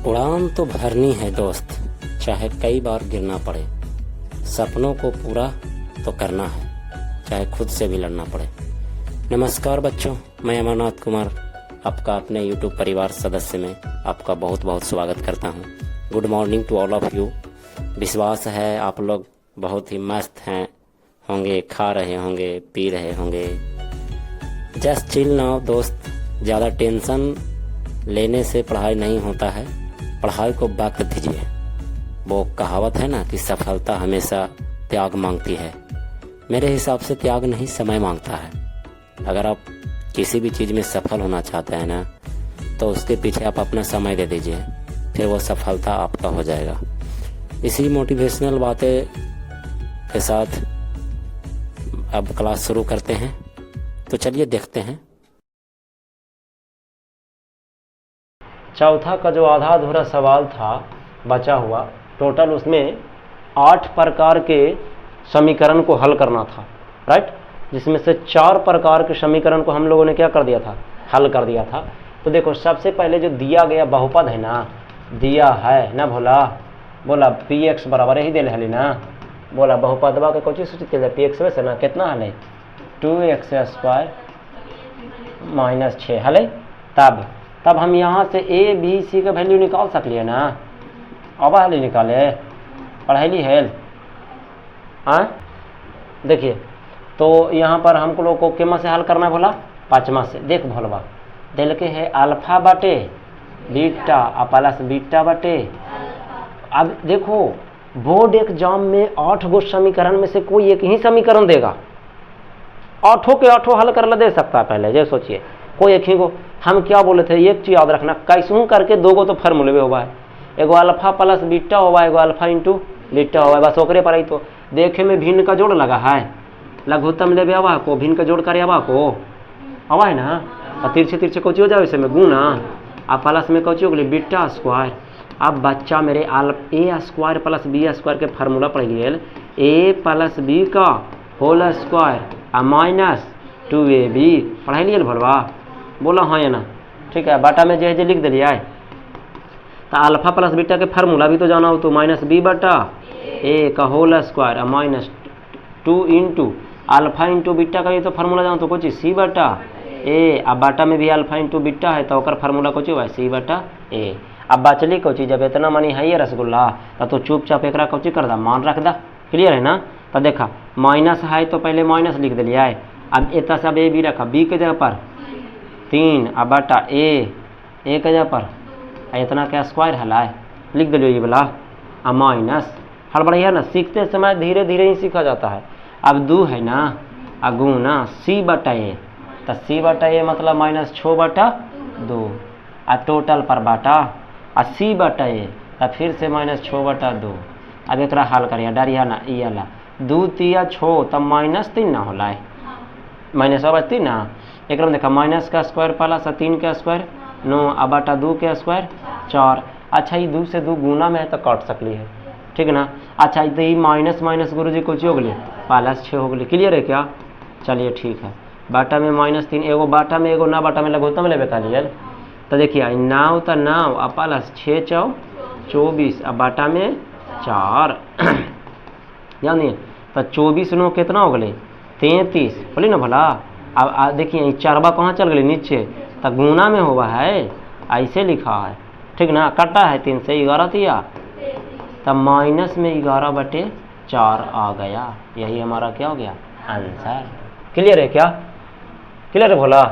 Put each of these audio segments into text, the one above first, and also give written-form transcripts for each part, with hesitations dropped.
उड़ान तो भरनी है दोस्त, चाहे कई बार गिरना पड़े। सपनों को पूरा तो करना है, चाहे खुद से भी लड़ना पड़े। नमस्कार बच्चों, मैं अमरनाथ कुमार आपका अपने YouTube परिवार सदस्य में आपका बहुत बहुत स्वागत करता हूँ। Good morning to all of you. विश्वास है आप लोग बहुत ही मस्त हैं होंगे, खा रहे होंगे, पी रहे होंगे। जस्ट चिल नाउ दोस्त। ज़्यादा टेंशन लेने से पढ़ाई नहीं होता है, पढ़ाई को वक्त दीजिए। वो कहावत है ना कि सफलता हमेशा त्याग मांगती है। मेरे हिसाब से त्याग नहीं, समय मांगता है। अगर आप किसी भी चीज़ में सफल होना चाहते हैं ना, तो उसके पीछे आप अपना समय दे दीजिए, फिर वो सफलता आपका हो जाएगा। इसी मोटिवेशनल बातें के साथ अब क्लास शुरू करते हैं, तो चलिए देखते हैं। चौथा का जो आधा अधूरा सवाल था बचा हुआ, टोटल उसमें 8 प्रकार के समीकरण को हल करना था, राइट। जिसमें से 4 प्रकार के समीकरण को हम लोगों ने क्या कर दिया था, हल कर दिया था। तो देखो, सबसे पहले जो दिया गया बहुपद है ना, दिया है ना, बोला px बराबर ही दिल है ना, बोला बहुपदवा के कोई सूचित किया जाए px से ना, कितना हल है 2x² - 6 हल है। तब हम यहाँ से a b c का वैल्यू निकाल सकलिए ना। अब हल निकाले पढ़ैली है। हाँ देखिए, तो यहाँ पर हमको लोग को केमा से हल करना बोला, 5वां से। देख भोलवा दिल के है अल्फा बटे बीटा और प्लस बीटा बटे। अब देखो, बोर्ड एग्जाम में 8 गो समीकरण में से कोई एक ही समीकरण देगा, 8 के 8 हल कर दे सकता है। पहले जो सोचिए, कोई एक ही को हम क्या बोले थे, एक चीज याद रखना, कैसूँ करके 2 गो तो फॉर्मूले में हुआ है, एगो अल्फा प्लस बीटा हुआ, एगो अल्फा इंटू बीटा हुआ, बस ओकरे पर आई। तो देखे में भिन्न का जोड़ लगा है, लघुत्तम लेवे आवा को भिन्न का जोड़ करे आवा को आवा है ना, और तिरछे तिरछे कोची हो जाए इसमें गुना, आ प्लस में कोची हो गई बीटा स्क्वायर। अब बच्चा मेरे a square plus b square के फार्मूला पढ़ लिए, a प्लस b का होल स्क्वायर आ माइनस 2ab पढ़ाई लिए भरवा, बोला हाँ या ना, ठीक है। बाटा में जे लिख दिलिए, तो अल्फा प्लस बीटा के फार्मूला भी तो जाना हो, तो -b बटा a का होल स्क्वायर आ minus 2 into alpha into beta का ये तो फार्मूला जाना, तो कुछ c बटा a। अब बाटा में भी अल्फा इंटू बीटा है, तो ओकर फार्मूला कुछ हुआ c बटा a। अब बचली कोची, जब इतना मनी है ये रसगुल्ला, तो चुपचाप एक कोची कर दा, मान रख दा। क्लियर है ना। तो देखा माइनस है तो पहले माइनस लिख दिलिए। अब इतना सब a भी रखा, b के जगह पर 3 अब बटा a के जगह पर इतना क्या स्क्वायर हलाए लिख दिलियो ये वाला, अब माइनस हड़बड़िया ना, सीखते समय धीरे धीरे ही सीखा जाता है। अब 2 है ना, गुना c बटा a, तो c बटा a मतलब -6 बटा 2 आ टोटल पर बाटा आ c बटा a, तो फिर से -6 बटा 2। अब एक हल करिए, डरिया ना, ये ला 2 तिया 6 तब -3 ना होला, माइनस बचती ना। एक देखा माइनस का स्क्वायर प्लस 3 का स्क्वायर 9 अब बटा 2 के स्क्वायर 4। अच्छा, ये 2 से 2 गुना में है तो काट सकली है, ठीक है ना। अच्छा, तो ये माइनस माइनस गुरु जी कुछ हो गई +6 हो गई। क्लियर है क्या। चलिए ठीक है। बाटा में -3, एगो बाटा में एगो ना बाटा में लघुत्तम लेवे का लिए, तो देखिए 9 तो 9 अब +6 × 24 अब बाटा में 4 जानिए, तो 24 9 कितना हो गए 33 बोली ना भला। अब देखिए 4 कहाँ चल गए नीचे, तो गुना में हुआ है, ऐसे लिखा है, ठीक ना। कटा है 3 से 11 दिया, तब माइनस में 11 बटे 4 आ गया। यही हमारा क्या हो गया आंसर। क्लियर है क्या। क्लियर है भोला।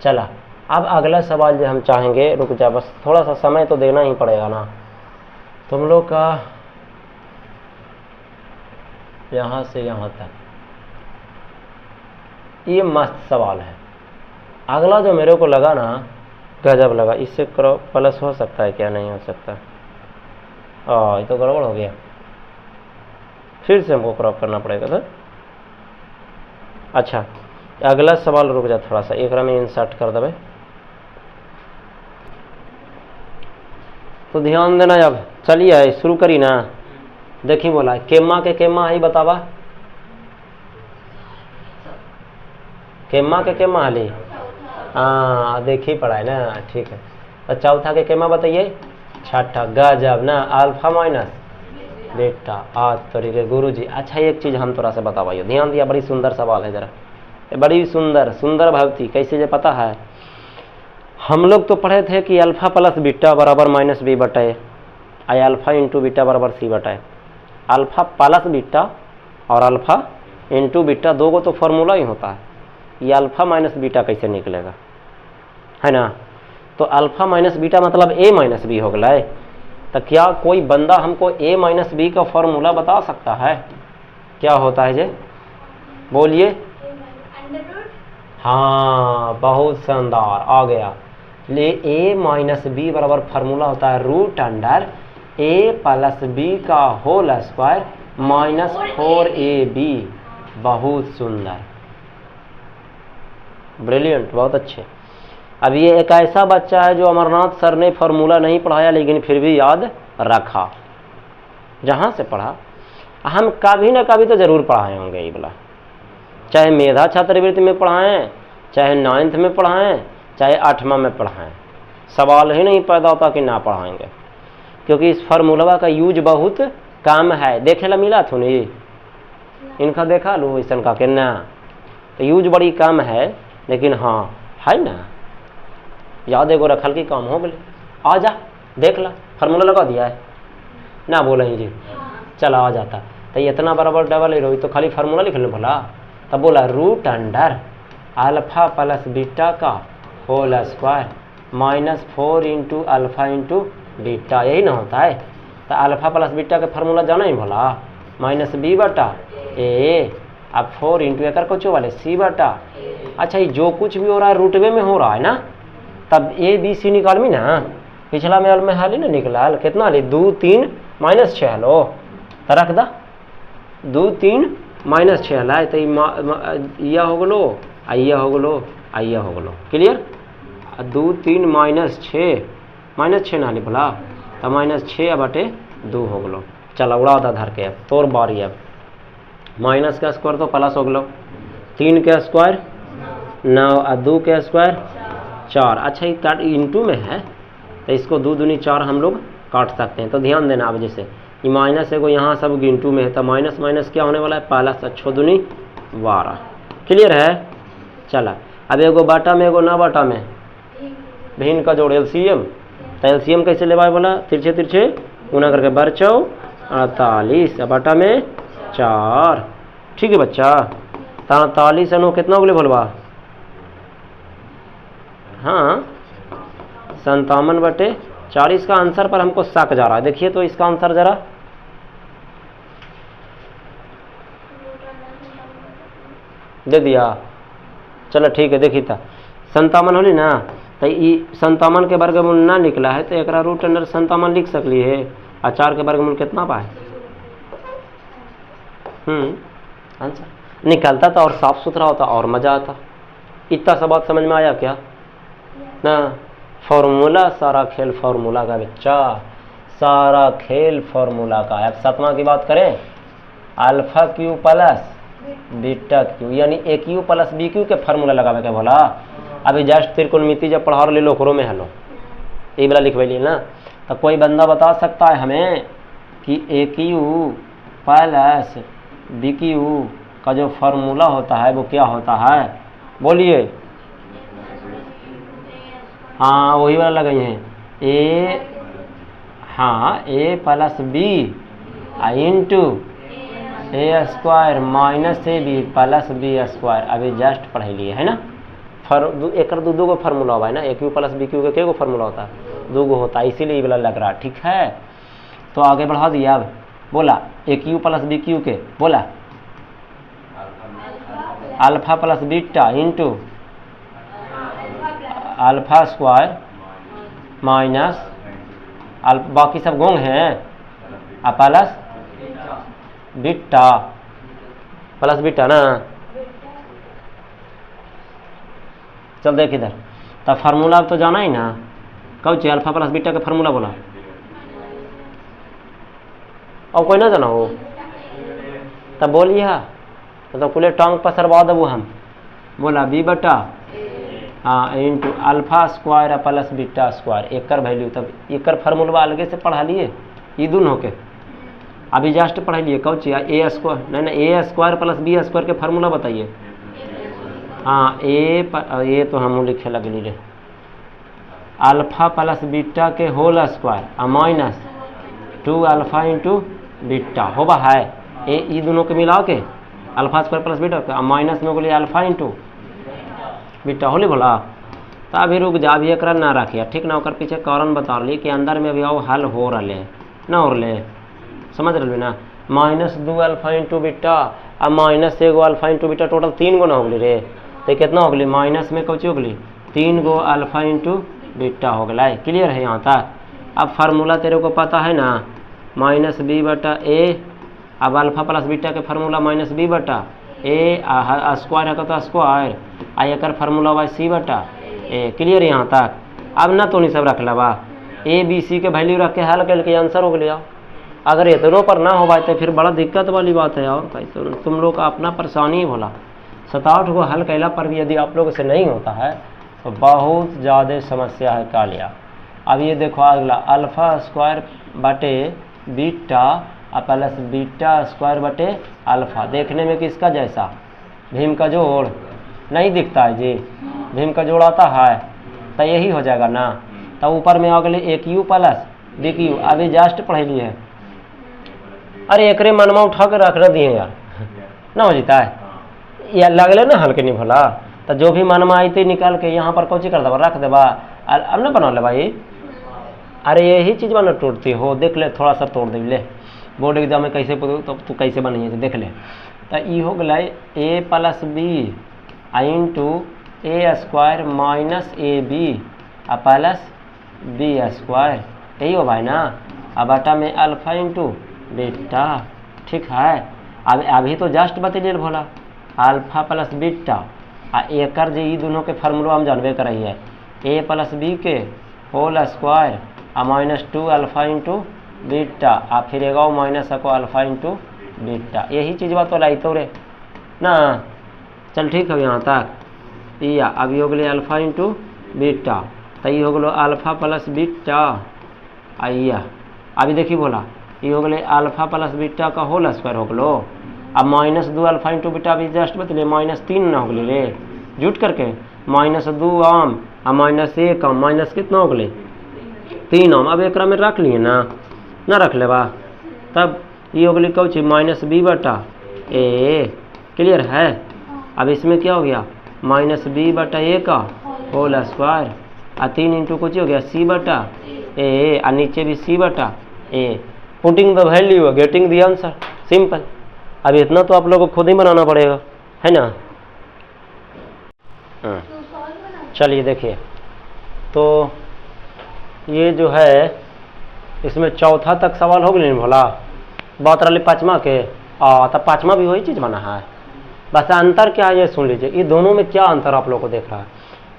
चला, अब अगला सवाल जो हम चाहेंगे, रुक जा बस थोड़ा सा समय तो देना ही पड़ेगा ना तुम लोग का, यहाँ से यहाँ तक। ये मस्त सवाल है। अगला जो मेरे को लगा ना गजब लगा, इससे करो प्लस हो सकता है क्या, नहीं हो सकता। ये तो गड़बड़ हो गया, फिर से हमको क्रॉप करना पड़ेगा सर। अच्छा, अगला सवाल रुक जा थोड़ा सा, एक में इंसर्ट कर देवे, तो ध्यान देना। अब चलिए शुरू करी ना। देखी बोला केमा के केमा है बतावा, केमा के केमा हाली, हाँ देखी पड़ा है ना, ठीक है। तो चौथा के केमा बताइए छठा गजब ना, अल्फा माइनस बीटा। आज तरीके गुरुजी। अच्छा एक चीज़ हम थोड़ा सा बताइए, ध्यान दिया, बड़ी सुंदर सवाल है जरा, बड़ी सुंदर सुंदर भक्ति कैसे जो पता है। हम लोग तो पढ़े थे कि अल्फा प्लस बीटा बराबर माइनस बी बटा ए, आई अल्फा इंटू बीटा बराबर सी बटा ए। अल्फा प्लस बीटा और अल्फा इंटू बीटा दो को तो फॉर्मूला ही होता है, ये अल्फा माइनस बीटा कैसे निकलेगा, है ना। तो अल्फा माइनस बीटा मतलब ए माइनस बी हो गया। तो क्या कोई बंदा हमको ए माइनस बी का फॉर्मूला बता सकता है, क्या होता है जे, बोलिए। हाँ बहुत शानदार आ गया। ले ए माइनस बी बराबर फार्मूला होता है रूट अंडर ए प्लस बी का होल स्क्वायर माइनस 4ab। बहुत सुंदर, ब्रिलियंट, बहुत अच्छे। अब ये एक ऐसा बच्चा है जो अमरनाथ सर ने फार्मूला नहीं पढ़ाया लेकिन फिर भी याद रखा, जहाँ से पढ़ा। हम कभी ना कभी तो जरूर पढ़ाए होंगे ये वाला, चाहे मेधा छात्रवृत्ति में पढ़ाएं, चाहे 9th में पढ़ाएं, चाहे 8वां में पढ़ाएं, सवाल ही नहीं पैदा होता कि ना पढ़ाएंगे, क्योंकि इस फार्मूला का यूज बहुत कम है। देखे ला मिला थो नहीं इनका, देखा लो ऐसा का के ना, तो यूज बड़ी कम है, लेकिन हाँ है ना, याद एगो रखल की काम हो गए। आ जा देख ला, फार्मूला लगा दिया है ना, बोला ही जी चला आ जाता। तो इतना बराबर डबल ही रही तो खाली फार्मूला लिख लो बोला, तब बोला root under alpha plus beta का whole square minus 4 into alpha into beta, यही ना होता है। तो अल्फा प्लस बीटा का फार्मूला जाना ही बोला, माइनस बी बटा ए, अब 4 इंटू एक कोचो वाले सी बटा। अच्छा ये जो कुछ भी हो रहा है रूटवे में हो रहा है ना, तब ए बी सी निकाल में ना, पिछला में हाल ही ना निकला, कितना ले 2 3 माइनस 6 हलो, तो रख दा 2 3 माइनस 6 हला, तो यह हो गलो आइया हो गलो आइया हो गलो, क्लियर। 2 3 माइनस 6 ना बोला, तो माइनस 6 बटे 2 हो गलो। चल उड़ा दा धर के, अब तोर बारी। अब माइनस का स्क्वायर तो प्लस हो गलो, 3 के स्क्वायर 9 और 2 के स्क्वायर 4। अच्छा ये काट इंटू में है तो इसको 2 दूनी 4 हम लोग काट सकते हैं। तो ध्यान देना, अब जैसे ये माइनस एगो यहाँ सब इंटू में है, तो माइनस माइनस क्या होने वाला है, प्लस 6 दूनी 12, क्लियर है। चला अब एगो बाटा में एगो ना बाटा में, भिन्न का जोड़ एलसीएम, तो एलसीएम कैसे लेवा बोला, तिरछे तिरछे गुना करके बरचौ 48 बाटा में 4, ठीक है बच्चा। 43 अनु कितना बोले बोलवा, हाँ 57 बटे 4। इसका आंसर पर हमको शक जा रहा है, देखिए तो इसका आंसर जरा, दे दिया, चलो ठीक है। देखिए था 57 होली ना, तो ये 57 के वर्गमूल ना निकला है, तो एक रूट अंडर 57 लिख सकली है, और 4 के वर्गमूल कितना पाए, आंसर निकलता था और साफ सुथरा होता और मजा आता। इतना सा बात समझ में आया क्या ना। फॉर्मूला सारा खेल फॉर्मूला का बच्चा, सारा खेल फॉर्मूला का। अब 7वां की बात करें, alpha Q plus beta Q यानी ए क्यू प्लस बी क्यू के फार्मूला लगावे के बोला। अभी जस्ट त्रिकोणमिति जब पढ़ा ले लो ओकरो में हलो ये वाला लिखवाइए ना। तो कोई बंदा बता सकता है हमें कि ए क्यू प्लस बी क्यू का जो फार्मूला होता है वो क्या होता है, बोलिए। हाँ वही वाला लगाई हैं, ए, हाँ a plus b into a square minus a b plus B square. अभी जस्ट पढ़ लिए है ना। एक दो फार्मूला हुआ है ना, ए क्यू प्लस बी क्यू का क्या फार्मूला होता है, 2 होता है, इसीलिए ये वाला लग रहा है, ठीक है। तो आगे बढ़ा दिया। अब बोला ए क्यू प्लस बी क्यू के, बोला alpha plus beta into alpha square minus बाकी सब गोंग हैं, प्लस बीटा प्लस बीटा ना। चल देख इधर, तो फार्मूला तो जाना ही ना, कब चाहिए अल्फा प्लस बीटा का फार्मूला बोला, और कोई ना जाना हो तब बोलिए। तो कुले टांग पसरवा देबो हम, बोला बी बटा हाँ into alpha square plus beta square एकर वैल्यू। तब एकर फार्मूला अलगे से पढ़ा लिए ये दोनों के अभी जस्ट पढ़ा लिए कौन चीज ए स्क्वायर नहीं A square plus B square के फार्मूला बताइए। हाँ ए तो हम लिखे लगली रे अल्फा प्लस बीटा के whole square minus 2 alpha into beta होगा है ये दोनों के मिला के alpha square plus beta minus में बोलिए अल्फा इंटू बीटा होली बोला। तो अभी रुक जा अभी एक ना रखिए ठीक ना ओकर पीछे कारण बता रही कि अंदर में अभी आओ हल हो रहे ना हो रहे समझ रहे ना। -2 अल्फा इंटू बीटा अब minus 1 alpha into beta total 3 गो ना हो गई रे तो कितना हो गई माइनस में कौची हो गई 3 गो अल्फा इंटू बीटा हो गया। क्लियर है यहाँ तक। अब फार्मूला तेरे को पता है ना -b बटा ए अब अल्फा प्लस बीटा के फार्मूला -b बटा ए स्क्वायर है तो स्क्वायर आ एक फार्मूला हुआ सी बटा ए। क्लियर है यहाँ तक। अब ना तो नहीं सब रख लबा ए बी सी के वैल्यू रख के हल करके आंसर हो गया। अगर इतनों पर ना हो पाए तो फिर बड़ा दिक्कत वाली बात है। और कैसे तुम लोग का अपना परेशानी ही भोला 7-8 को हल कैला पर भी यदि आप लोग से नहीं होता है तो बहुत ज़्यादा समस्या है कालिया। अब ये देखो अगला अल्फा स्क्वायर बटे बीटा प्लस बीटा स्क्वायर बटे अल्फा देखने में किसका जैसा भीम का जोड़ नहीं दिखता है जी भीम का जोड़ आता है तो यही हो जाएगा ना। तो ऊपर में अगले ए क्यू प्लस बी क्यू अभी जस्ट पढ़ेली है। अरे एकरे मनवा उठा कर रख दिए यार ना हो जाता है या लगले ना हल्के नहीं भला तो जो भी मनवा आई थी निकाल के यहाँ पर कौची कर देवा रख देवा अब ना बना ले भाई। अरे यही चीज़ बना टूटती हो देख ले थोड़ा सा तोड़ दे ले बोर्ड एग्जाम में कैसे तो तू कैसे बनी देख ले। तो ये हो गया a plus b into a square minus a b plus B square यही हो भाई ना। अब बटा में अल्फा इंटू बीटा ठीक है। अब अभी तो जस्ट बतलिए भोला अल्फा प्लस बीटा एकर जे ई दोनों के फार्मूला हम जानबे करई है ए प्लस बी के whole square -2 alpha into beta फिर एगो माइनस को अल्फा इंटू बीटा यही चीज़ बात तो लाई तो रे ना। चल ठीक है यहाँ तक। या अभी हो गए अल्फा इंटू बीटा तो ये हो गलो अल्फा प्लस बीटा आइया अभी देखी बोला ये हो गए अल्फा प्लस बीटा का होल स्क्वायर हो गलो। अब -2 अल्फा इंटू बीटा अभी जस्ट बतले -3 ना हो गए रे जुट करके -2 आम -1 आम माइनस कितना हो गए 3 आम। अब एक में रख लिए ना रख ले बा तब ये हो गई कौन चीज -b बटा ए। क्लियर है। अब इसमें क्या हो गया -b बटा ए का होल स्क्वायर 3 इंटू कुछ हो गया c बटा ए नीचे भी c बटा a. Putting the value getting the answer simple. अब इतना तो आप लोगों को खुद ही बनाना पड़ेगा है ना। चलिए देखिए तो ये जो है इसमें चौथा तक सवाल हो गया भोला बात रही 5वां के तब 5वां भी वही चीज़ बना है। बस अंतर क्या है ये सुन लीजिए ये दोनों में क्या अंतर आप लोग को देख रहा है।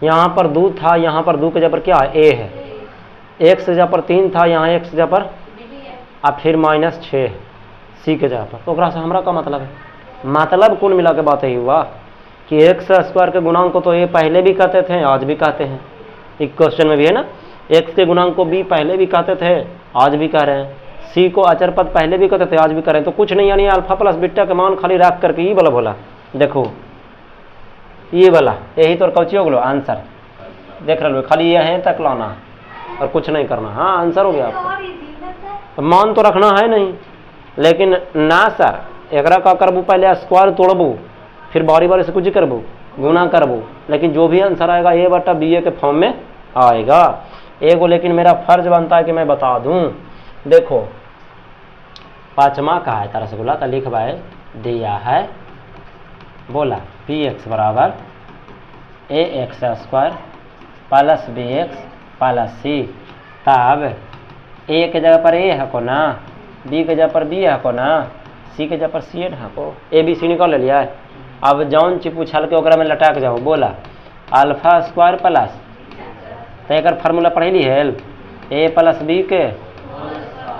यहाँ पर 2 था यहाँ पर 2 के जगह पर क्या है ए है 1 से जगह पर 3 था यहाँ 1 से जगह पर अब फिर -6 सी के जगह पर। तो से हमारा का मतलब है मतलब कुल मिला के बात यही हुआ कि x स्क्वायर के गुणांक को तो ये पहले भी कहते थे आज भी कहते हैं। एक क्वेश्चन में भी है ना x के गुणांक को b पहले भी कहते थे आज भी कह रहे हैं c को अचर पद पहले भी कहते थे आज भी कह रहे हैं। तो कुछ नहीं यानी अल्फा प्लस बीटा के मान खाली रख करके ये वाला बोला देखो ये वाला यही तो कौची हो गलो आंसर देख रहे हो खाली ये है तक लाना और कुछ नहीं करना। हाँ आंसर हो गया आपको। मान तो रखना है नहीं लेकिन ना सर एकरा का करबू पहले स्क्वायर तोड़बू फिर बारी बारी से कुछ करबू गुना करबू लेकिन जो भी आंसर आएगा ए बटा बी ए के फॉर्म में आएगा एगो। लेकिन मेरा फर्ज बनता है कि मैं बता दूं देखो 5वां का है तरह से बोला तो लिख भाई दिया है बोला पी एक्स बराबर a x square plus b x plus c. तब ए के जगह पर ए है को ना बी के जगह पर बी है को ना सी के जगह पर सी है को ए बी सी निकाल लिया है। अब जौन चीज पूछल के ओकरा में लटक जाओ बोला अल्फा स्क्वायर प्लस तो एक फार्मूला पढ़े ली है ए प्लस बी के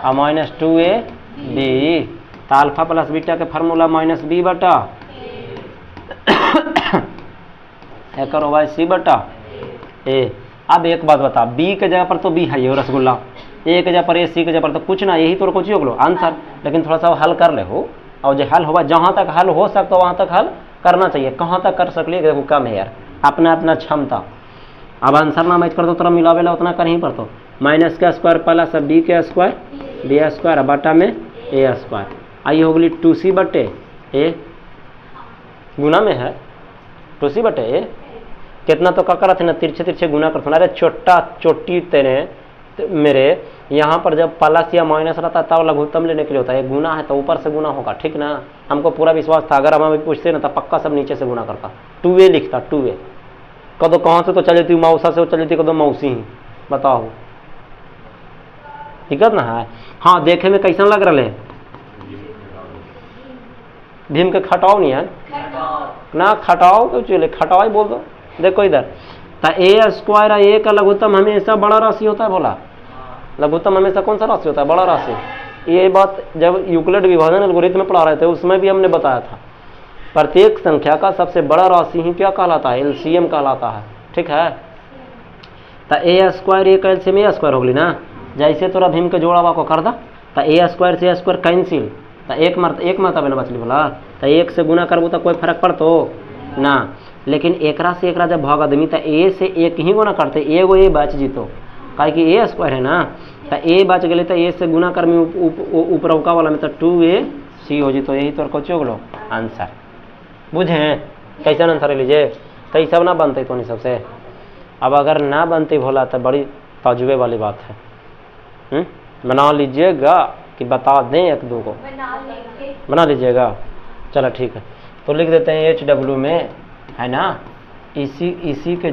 -2a बी तो अल्फा प्लस बीटा के फार्मूला -b बटा एक सी बटा ए। अब एक बात बता, बी के जगह पर तो बी है ये रसगुल्ला, ए के जगह पर ए, सी के जगह पर तो कुछ ना, यही तो कुछ हो आंसर। लेकिन थोड़ा सा हल कर ले हो, और जो हल होगा जहाँ तक हल हो सकता वहाँ तक हल करना चाहिए। कहाँ तक कर सकलिए देखो कम है यार, अपना अपना क्षमता। अब आंसर ना मैच कर दो तोरा मिलावेला उतना कर ही पड़तो। माइनस का स्क्वायर प्लस बी के स्क्वायर बी स्क्वायर बटा में ए स्क्वायर, आई हो गई 2c बटे ए, गुना में है 2c बटे ए। कितना तो का थे ना, तिरछे तिरछे गुना करते। अरे छोटा चोटी तेरे मेरे यहाँ पर जब प्लस या माइनस रहता है तब लघुत्तम लेने के लिए होता है, गुना है तो ऊपर से गुना होगा, ठीक ना। हमको पूरा विश्वास था, अगर हम अभी पूछते ना तो पक्का सब नीचे से गुना करता, 2a लिखता 2a। कदो कहाँ से तो चल जाती मौसा से चल जाती, कदो मौसी ही, बताओ दिक्कत ना है। हाँ देखे में कैसा लग रहा है, भीम के खटाओ नहीं है ना, खटाओ क्यों चले, खटाओ ही बोल दो। देखो इधर तो ए स्क्वायर ए का लघुत्तम हमेशा बड़ा राशि होता है, बोला लघुत्तम हमेशा कौन सा राशि होता है, बड़ा राशि। ये बात जब यूक्लिड विभाजन एल्गोरिथम में पढ़ा रहे थे उसमें भी हमने बताया था, प्रत्येक संख्या का सबसे बड़ा राशि ही क्या कहलाता है, एलसीएम कहलाता है, ठीक है। तो ए स्क्वायर ए का एलसीएम ए स्क्वायर हो गई ना, जैसे तोरा भीम के जोड़ा को कर दा तो ए स्क्वायर से ए स्क्वायर कैंसिल, तो एक मरतबा ना बचली बोला, तो एक से गुना करबू तो कोई फर्क पड़तो ना। लेकिन एकरा से एकरा जब भाग आदमी तो ए से एक ही गुना करते, एगो ए बच जीतो, काहे कि ए स्क्वायर है ना, तो ए बच गए तो ए से गुना कर में ऊपरौका वाला में तो 2ac हो जीतो, यही तो कुछ हो गलो आंसर। बुझे कैसा आंसर लीजिए, तो सब ना बनते तो नहीं सबसे। अब अगर ना बनते भोला तो बड़ी तजुबे वाली बात है। बना लीजिएगा कि बता दें एक दो को, बना लीजिएगा, चलो ठीक है। तो लिख देते हैं HW में है ना, इसी के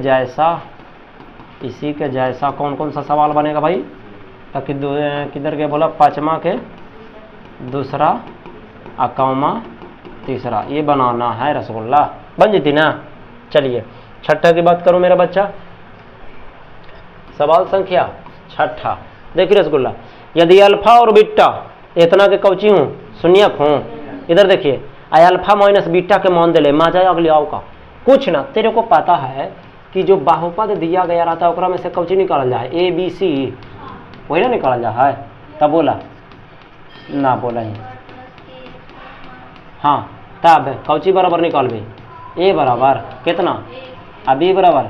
जैसा कौन कौन सा सवाल बनेगा भाई, तो किधर के बोला, पाँचवा के दूसरा अकामा तीसरा, ये बनाना है रसगुल्ला, बन जाती ना। चलिए छठा की बात करूं मेरा बच्चा, सवाल संख्या छठा। देखिए रसगुल्ला, यदि अल्फा और बीटा इतना के कौची हूँ शून्यक हूँ, इधर देखिए अल्फा माइनस बीटा के मान दे ले, मा जाए अगले आओ का कुछ ना। तेरे को पता है कि जो बहुपद दिया गया रहता है ओकरा में से कौची निकाल जाए, ABC वही ना निकाल जाए, तब बोला ना, बोला ही हाँ, तब कौची बराबर निकालबे, ए बराबर कितना, अब बी बराबर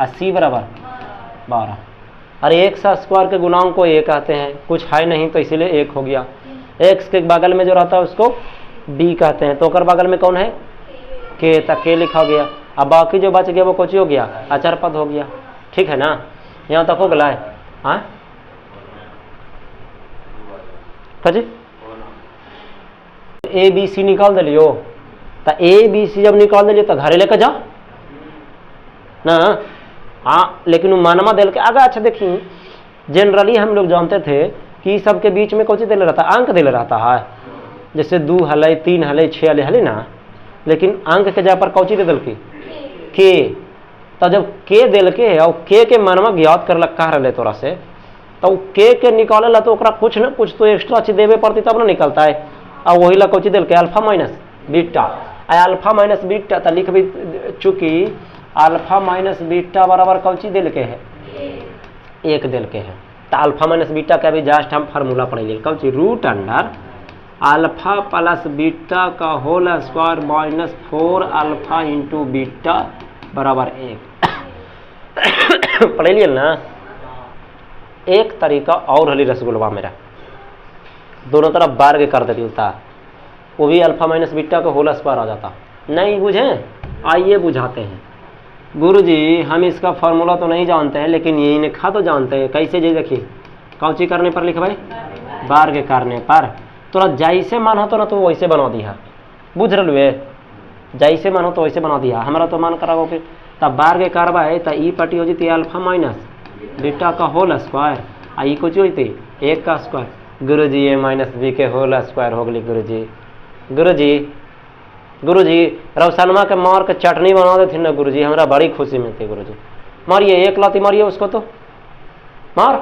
80 बराबर 12। अरे एक्स स्क्वायर के गुणांक को ए कहते हैं, कुछ है नहीं तो इसीलिए एक हो गया। एक्स के बगल में जो रहता है उसको बी कहते हैं, तो ओकर बगल में कौन है के, तक के लिखा गया। अब बाकी जो बच गया वो कुछ हो गया, अचर पद हो गया, ठीक है ना। यहाँ तक हो गया है, हाँ जी ABC निकाल दिलियो, तो ABC जब निकाल दिलियो तो घरे लेकर जा ना। हाँ लेकिन मानमा दिल के आगे। अच्छा देखिए, जनरली हम लोग जानते थे कि सबके बीच में कौची दिल रहता है, अंक दिल रहता है, जैसे 2 हले 3 हले 6 हले हले ना। लेकिन अंक के जगह पर कौची दे दिल के, तो जब के दिल के और के मानमा ज्ञात कर लग कह रहे तोरा से, तो के निकाले ला तो कुछ न कुछ तो एक्स्ट्रा चीज देवे पड़ती तब ना निकलता है। और वही ला कौची दिल के alpha minus beta, alpha minus beta तो लिख भी चूंकि अल्फा माइनस बीटा बराबर कौची दिल के है, एक दिल के है। तो अल्फा माइनस बीटा का भी जस्ट हम फार्मूला पढ़ेंगे, कौची root under alpha plus beta का whole square minus 4 alpha into beta बराबर 1 पढ़ लिया ना। एक तरीका और हली रसगुल्ला मेरा, दोनों तरफ वर्ग कर देती उतार, वो भी अल्फा माइनस बीटा का होल स्क्वायर आ जाता। नहीं बुझे, आइए बुझाते हैं। गुरुजी हम इसका फार्मूला तो नहीं जानते हैं, लेकिन यही लिखा तो जानते हैं। कैसे जी देखिए, कौची करने पर लिखा भाई, वर्ग करने पर। तोरा जैसे मन हो तो ना तो वैसे बना दिया, बुझ रहे, जैसे मन हो तो वैसे बना दिया। हमारा तो मन करा फिर तब वर्ग करवा है, तो ई पटी हो जाती अल्फा माइनस बीटा का होल स्क्वायर, आ ई कुछ होती 1 का स्क्वायर। गुरुजी ए माइनस बी के होल स्क्वायर हो गई। गुरुजी रवसनमा के मार के चटनी बना देती ना गुरुजी, हमरा बड़ी खुशी मिलती। गुरुजी मारिए, एक लाती मारिए उसको, तो मार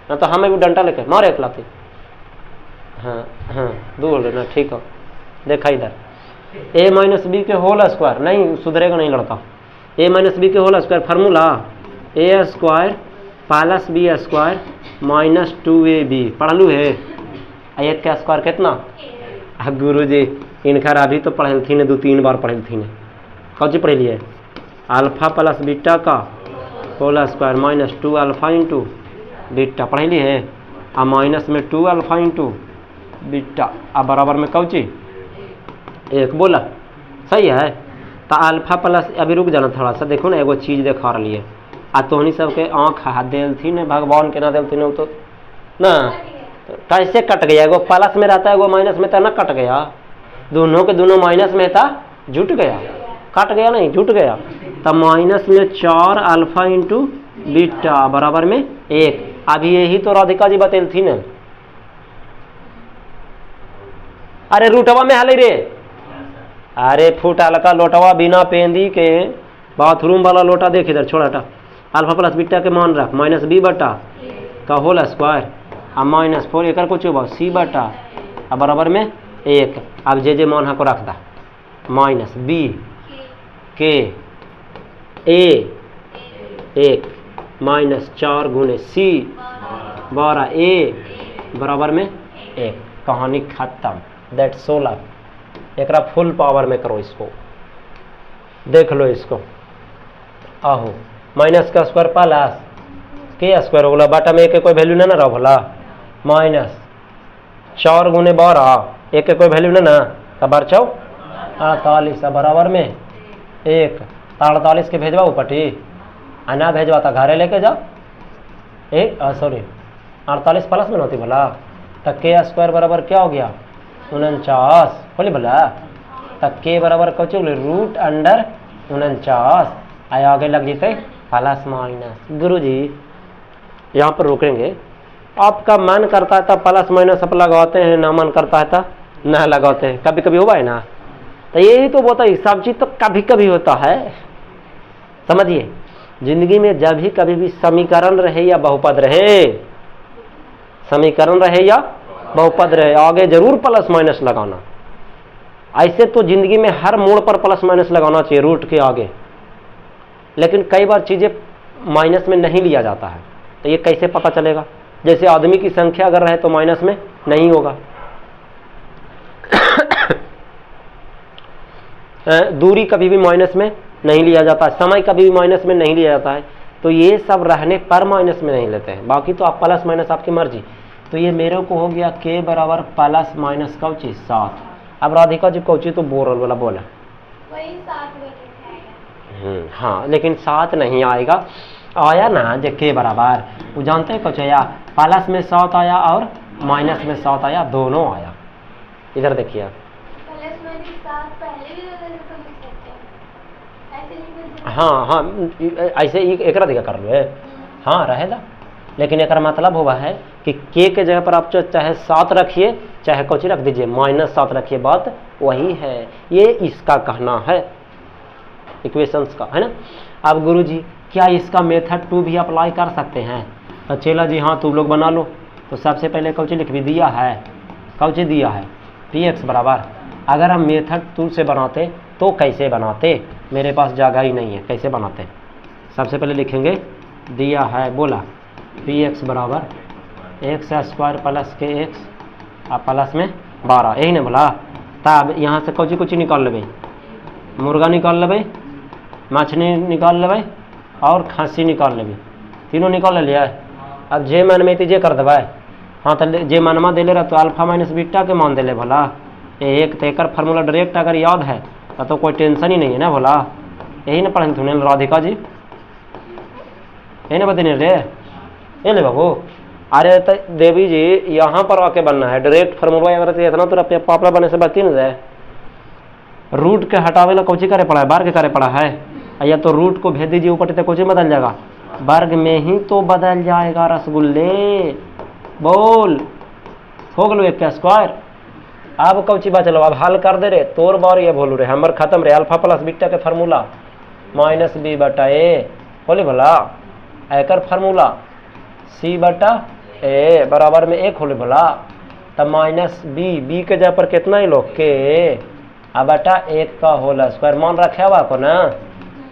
ना, तो हमें भी डंडा लेके मार एक लाती। हाँ हाँ दूर लेना, ठीक हो। देखा इधर ए माइनस बी के होल स्क्वायर, नहीं सुधरेगा नहीं लड़का। ए माइनस बी के whole square formula a square plus B square minus 2ab पढ़लू है। एक का स्क्वायर कितना? गुरु जी इनकर अभी तो पढ़ल थी 2-3 बार पढ़ल थी। कौन सी पढ़लिए? अल्फा प्लस बीटा का whole square minus 2 alpha into beta पढ़ली है। आ माइनस में 2 अल्फा इंटू बीटा अब बराबर में कौची 1 बोला सही है। तो अल्फा प्लस अभी रुक जाना थोड़ा सा, देखो ना एगो चीज़ देखा रही है। आ तोहनी सबके आँख हाथ दिल थी न भगवान के ना दिल थी न तो ना तो कैसे कट गया? एगो प्लस में रहता है एगो माइनस में था ना, कट गया। दोनों के दोनों माइनस में था, जुट गया, कट गया नहीं जुट गया। तब माइनस में 4 अल्फा इंटू बीटा बराबर में 1। अभी यही तो राधिका जी बतेल थी न। अरे रूटवा में हाल रे, अरे फूटा लका लोटवा बिना पेंदी के बाथरूम वाला लोटा देख इधर छोड़ा टा। अल्फा प्लस बीटा के मान रख माइनस बी बटा का होल स्क्वायर आ माइनस 4 एक कुछ सी बटा आ बराबर में 1। अब जे मान को रख दा माइनस बी के ए 1 माइनस 4 गुने सी 12 ए बराबर में 1। कहानी खत्म। दैट 16। एक फुल पावर में करो इसको, देख लो इसको। आहो माइनस का स्क्वायर प्लस के स्क्वायर होगा बाटा में एक कोई वैल्यू ना रहो भला माइनस 4 गुने 12 एक कोई वैल्यू ना तब 48 बराबर में 1। 48 के भेजवा उपटी आ ना भेजवा तो घरे लेके जाओ। सॉरी 48 प्लस में होती भला तो के स्क्वायर बराबर क्या हो गया 49 बोली भला। तो के बराबर कौच रूट अंडर 49 आया आगे लग जीते प्लस माइनस। गुरु जी यहाँ पर रुकेंगे। आपका मन करता है तब प्लस माइनस आप लगाते हैं, ना मन करता है तब ना लगाते हैं। कभी कभी हुआ है ना, तो यही तो बोलता है सब चीज तो कभी कभी होता है। समझिए जिंदगी में जब भी कभी भी समीकरण रहे या बहुपद रहे, समीकरण रहे या बहुपद रहे, आगे जरूर प्लस माइनस लगाना। ऐसे तो जिंदगी में हर मोड़ पर प्लस माइनस लगाना चाहिए रूट के आगे। लेकिन कई बार चीजें माइनस में नहीं लिया जाता है, तो ये कैसे पता चलेगा? जैसे आदमी की संख्या अगर रहे तो माइनस में नहीं होगा। दूरी कभी भी माइनस में नहीं लिया जाता है, समय कभी भी माइनस में नहीं लिया जाता है। तो ये सब रहने पर माइनस में नहीं लेते हैं, बाकी तो आप प्लस माइनस आपकी मर्जी। तो ये मेरे को हो गया के बराबर प्लस माइनस कौची 7। अब राधिका जी कौची तो बोल वाला बोला वही 7 हाँ, लेकिन 7 नहीं आएगा। आया ना जो के बराबर वो जानते हैं कुछ आया प्लस में 7 आया और माइनस में 7 आया, दोनों आया। इधर देखिए प्लस माइनस 7 पहले भी समझ सकते हैं, ऐसे नहीं। हाँ हाँ ऐसे एक दिखा कर लो हाँ रहेगा। लेकिन एक मतलब हुआ है कि के जगह पर आप चाहे 7 रखिए चाहे कुछ रख दीजिए -7 रखिए, बात वही है। ये इसका कहना है इक्वेशंस का, है ना। अब गुरुजी क्या इसका मेथड 2 भी अप्लाई कर सकते हैं? तो चला जी हाँ तुम लोग बना लो। तो सबसे पहले कौची लिख भी दिया है, कौची दिया है px बराबर। अगर हम मेथड 2 से बनाते तो कैसे बनाते? मेरे पास जगह ही नहीं है, कैसे बनाते? सबसे पहले लिखेंगे दिया है बोला px बराबर x स्क्वायर प्लस के x और प्लस में 12 यही ना बोला। तब यहाँ से कौची कौची निकाल लेबै, मुर्गा निकाल लेबै, मछली निकाल लेबै और खस्सी निकाल लेबै, तीनों निकाल लिया। अब जे मन में जे कर देबै। हाँ तो जे मनमा दिले रह तो अल्फा माइनस बीटा के मान दिले भला। एक तो एक फार्मूला डायरेक्ट अगर याद है तो कोई टेंशन ही नहीं है ना भला। यही ना पढ़े थे राधिका जी, यही ना बतेने रे ये ले बाबू। अरे तो देवी जी यहाँ पर आके बनना है डायरेक्ट फार्मूला अगर इतना तो पापड़ा बनने से बती न जाए। रूट के हटावे ला कौची करे पड़ा है, वर्ग करे पड़ा है, या तो रूट को भेज दीजिए ऊपर तो कौची बदल जाएगा, वर्ग में ही तो बदल जाएगा। रसगुल्ले बोल हो गलो एक स्क्वायर। अब कौची बचलो, अब हल कर दे रे तोर बार ये बोलू रे हमर खत्म रे। अल्फा प्लस बीटा के फार्मूला माइनस बी बटा ए बोले भला, एकर फार्मूला सी बटा ए बराबर में 1 होले भला। तब माइनस बी के जगह पर कितना ही लोग के अब बटा 1 का होल स्क्वायर मान रखे हुआ को ना।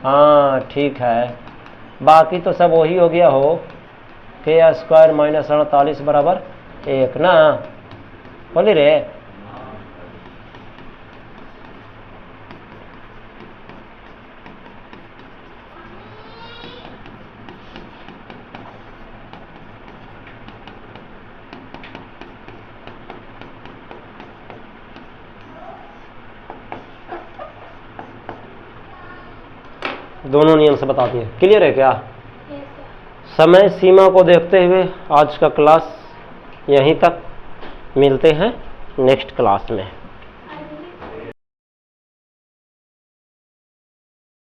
हाँ ठीक है, बाकी तो सब वही हो गया हो, के स्क्वायर माइनस 48 बराबर 1 ना, बोली रे। दोनों नियम से बता दिए, क्लियर है क्या? Yes sir. समय सीमा को देखते हुए आज का क्लास यहीं तक, मिलते हैं नेक्स्ट क्लास में।